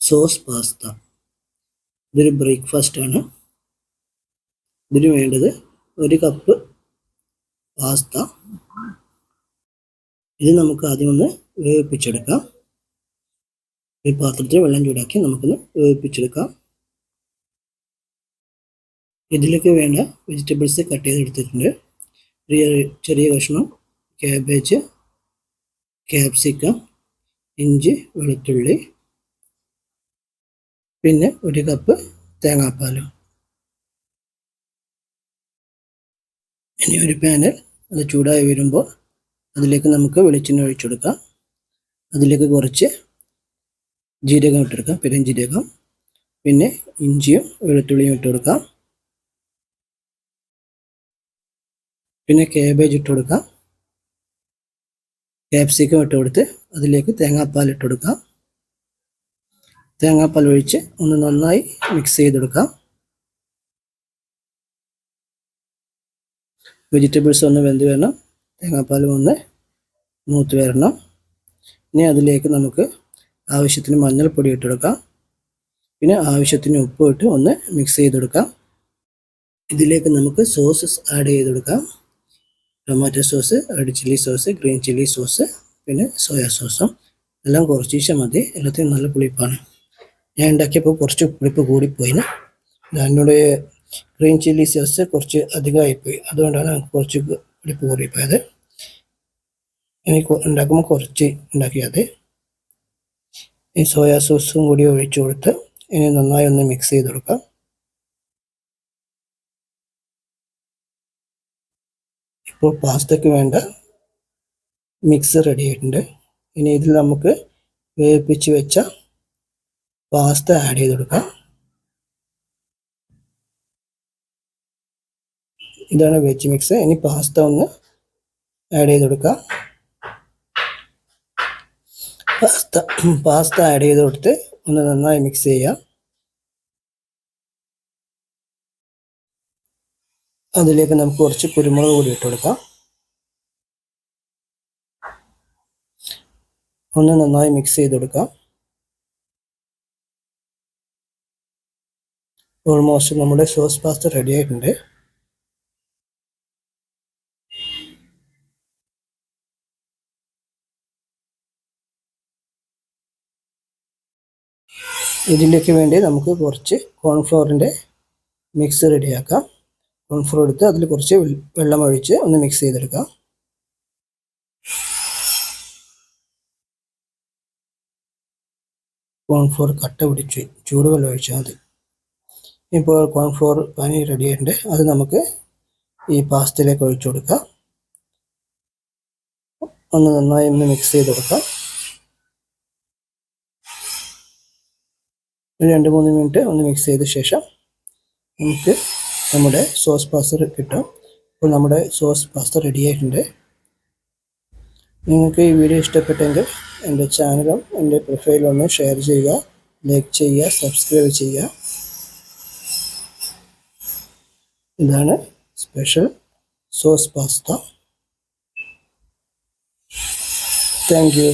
Sauce pasta. ഇതൊരു breakfast ആണ്. ഇതിന് വേണ്ടത് 1 കപ്പ് പാസ്ത. ഇത് നമുക്ക് ആദ്യം ഒന്ന് വേവിപ്പിച്ചെടുക്കാം. ഒരു പാത്രത്തിൽ വെള്ളം ചൂടാക്കി നമുക്കൊന്ന് വേവിപ്പിച്ചെടുക്കാം. ഇതിലേക്ക് വേണ്ട വെജിറ്റബിൾസ് കട്ട് ചെയ്തെടുത്തിട്ടുണ്ട്. ചെറിയ കഷ്ണം ക്യാബേജ്, ക്യാപ്സിക്കം, ഇഞ്ചി, വെളുത്തുള്ളി, പിന്നെ 1 കപ്പ് തേങ്ങാപ്പാലും. ഇനി ഒരു പാനിൽ അത് ചൂടായി വരുമ്പോൾ അതിലേക്ക് നമുക്ക് വെളിച്ചെണ്ണ ഒഴിച്ചു കൊടുക്കാം. അതിലേക്ക് കുറച്ച് ജീരകം ഇട്ടെടുക്കാം, പെരുംജീരകം, പിന്നെ ഇഞ്ചിയും വെളുത്തുള്ളിയും ഇട്ട് കൊടുക്കാം. പിന്നെ ക്യാബേജ് ഇട്ട് കൊടുക്കാം. ക്യാപ്സിക്കം ഇട്ട് കൊടുത്ത് അതിലേക്ക് തേങ്ങാപ്പാൽ ഇട്ട് കൊടുക്കാം. തേങ്ങാപ്പാൽ ഒഴിച്ച് ഒന്ന് നന്നായി മിക്സ് ചെയ്തെടുക്കാം. വെജിറ്റബിൾസ് ഒന്ന് വെന്ത് വരണം, തേങ്ങാപ്പാലും ഒന്ന് മൂത്ത് വരണം. ഇനി അതിലേക്ക് നമുക്ക് ആവശ്യത്തിന് മഞ്ഞൾപ്പൊടി ഇട്ട് കൊടുക്കാം. പിന്നെ ആവശ്യത്തിന് ഉപ്പ് ഇട്ട് ഒന്ന് മിക്സ് ചെയ്തെടുക്കാം. ഇതിലേക്ക് നമുക്ക് സോസസ് ആഡ് ചെയ്ത് കൊടുക്കാം. Tomato sauce, red chilli sauce, green chilli sauce, പിന്നെ സോയാ സോസും. എല്ലാം കുറച്ച് മതി, എല്ലാത്തിനും നല്ല പുളിപ്പാണ്. ഞാൻ ഉണ്ടാക്കിയപ്പോൾ കുറച്ച് പുളിപ്പ് കൂടിപ്പോയിന്. എന്നോട് ഗ്രീൻ ചില്ലി സോസ് കുറച്ച് അധികമായിപ്പോയി, അതുകൊണ്ടാണ് കുറച്ച് പുളിപ്പ് കൂടിപ്പോയത്. ഇനി ഉണ്ടാക്കുമ്പോൾ കുറച്ച് ഉണ്ടാക്കിയാൽ മതി. ഈ സോയാ സോസും കൂടി ഒഴിച്ചു കൊടുത്ത് ഇനി നന്നായി ഒന്ന് മിക്സ് ചെയ്ത് കൊടുക്കാം. ഇപ്പോൾ പാസ്തയ്ക്ക് വേണ്ട മിക്സ് റെഡി ആയിട്ടുണ്ട്. ഇനി ഇതിൽ നമുക്ക് വേവിപ്പിച്ച് വെച്ച പാസ്ത ആഡ് ചെയ്ത് കൊടുക്കാം. ഇതാണ് വെജ് മിക്സ്. ഇനി പാസ്ത ഒന്ന് ആഡ് ചെയ്ത് കൊടുക്കാം. പാസ്ത ആഡ് ചെയ്ത് കൊടുത്ത് ഒന്ന് നന്നായി മിക്സ് ചെയ്യാം. അതിലേക്ക് നമുക്ക് കുറച്ച് കുരുമുളക് പൊടി ഇട്ട് കൊടുക്കാം. ഒന്ന് നന്നായി മിക്സ് ചെയ്ത് കൊടുക്കാം. ഓൾമോസ്റ്റ് നമ്മുടെ സോസ് പാസ്ത റെഡി ആയിട്ടുണ്ട്. ഇതിലേക്ക് വേണ്ടി നമുക്ക് കുറച്ച് കോൺഫ്ലോറിൻ്റെ മിക്സ് റെഡിയാക്കാം. കോൺഫ്ലോർ എടുത്ത് അതിൽ കുറച്ച് വെള്ളം ഒഴിച്ച് ഒന്ന് മിക്സ് ചെയ്തെടുക്കാം. കോൺഫ്ലോർ കട്ട പിടിച്ച് ചൂടുവെള്ളം ഒഴിച്ചാൽ മതി. ഇപ്പോൾ കോൺഫ്ലോർ പാനി റെഡി ആയിട്ടുണ്ട്. അത് നമുക്ക് ഈ പാസ്തയിലേക്ക് ഒഴിച്ചു കൊടുക്കാം. ഒന്ന് നന്നായി ഒന്ന് മിക്സ് ചെയ്ത് കൊടുക്കാം. ഒരു 2-3 മിനിറ്റ് ഒന്ന് മിക്സ് ചെയ്ത ശേഷം നമുക്ക് നമ്മുടെ സോസ് പാസ്ത കിട്ടും. അപ്പോൾ നമ്മുടെ സോസ് പാസ്ത റെഡി ആയിട്ടുണ്ട്. നിങ്ങൾക്ക് ഈ വീഡിയോ ഇഷ്ടപ്പെട്ടെങ്കിൽ എൻ്റെ ചാനലും എൻ്റെ പ്രൊഫൈലും ഒന്ന് ഷെയർ ചെയ്യുക, ലൈക്ക് ചെയ്യുക, സബ്സ്ക്രൈബ് ചെയ്യുക. ഇതാണ് special sauce pasta. Thank you.